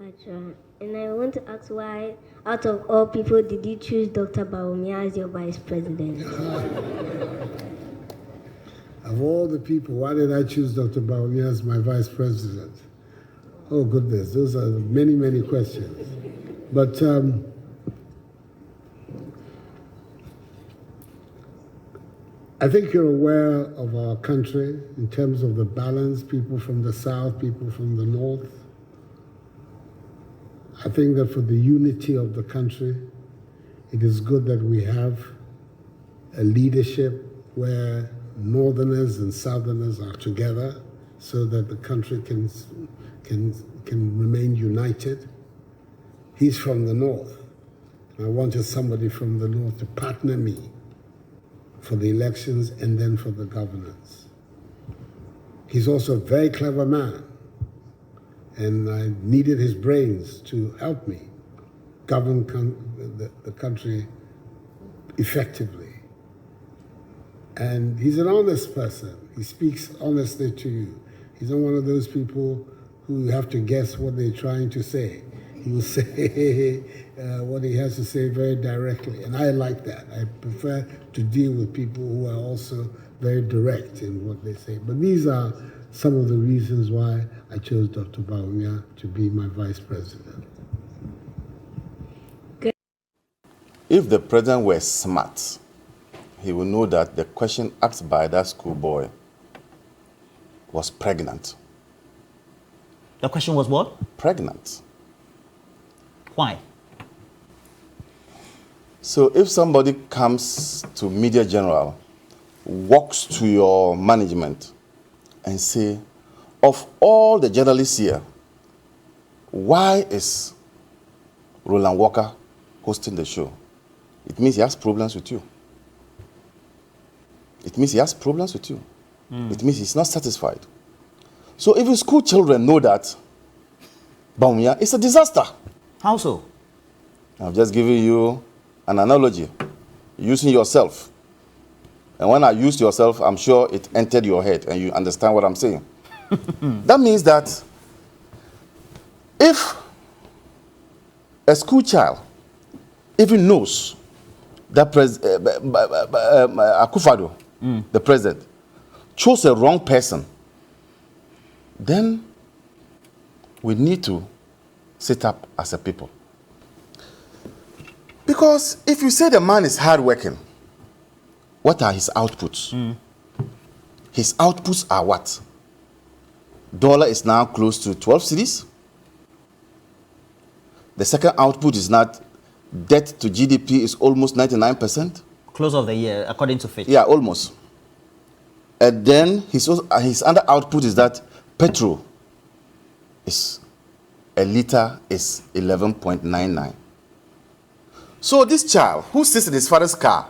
much. And I want to ask why, out of all people, did you choose Dr. Bawumia as your vice president? Of all the people, why did I choose Dr. Bawumia as my vice president? Oh, goodness, those are many, many questions. But I think you're aware of our country in terms of the balance, people from the south, people from the north. I think that for the unity of the country, it is good that we have a leadership where northerners and southerners are together so that the country can remain united. He's from the north. I wanted somebody from the north to partner me for the elections and then for the governance. He's also a very clever man, and I needed his brains to help me govern the country effectively. And he's an honest person. He speaks honestly to you. He's not one of those people who you have to guess what they're trying to say. He will say what he has to say very directly, and I like that. I prefer to deal with people who are also very direct in what they say. But these are some of the reasons why I chose Dr. Bawumia to be my vice president. If the president were smart, he would know that the question asked by that schoolboy was pregnant. The question was what? Pregnant. Why? So if somebody comes to Media General, walks to your management and say, of all the journalists here, why is Roland Walker hosting the show? It means he has problems with you. It means he has problems with you. It means he's not satisfied. So even school children know that Bawumia is a disaster. How so? I'm just giving you an analogy, using yourself. And when I used yourself, I'm sure it entered your head and you understand what I'm saying. That means that if a school child even knows that Akufo-Addo, the president, chose a wrong person, then we need to sit up as a people. Because if you say the man is hardworking, what are his outputs? His outputs are what? Dollar is now close to 12 cedis. The second output is not debt to GDP is almost 99%. Close of the year, according to Fitch. Yeah, almost. And then his other output is that petrol is a liter is 11.99. So this child who sits in his father's car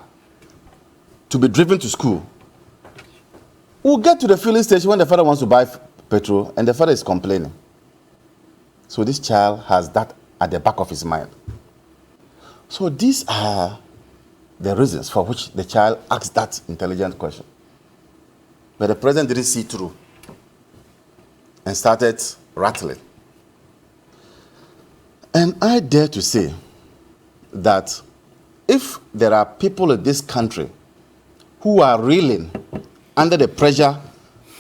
to be driven to school will get to the filling station when the father wants to buy petrol and the father is complaining. So this child has that at the back of his mind. So these are the reasons for which the child asks that intelligent question. But the president didn't see through and started rattling. And I dare to say that if there are people in this country who are reeling under the pressure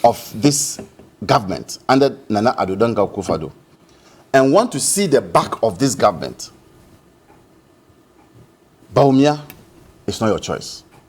of this government, under Nana Addo Dankwa Akufo-Addo, and want to see the back of this government, Bawumia is not your choice.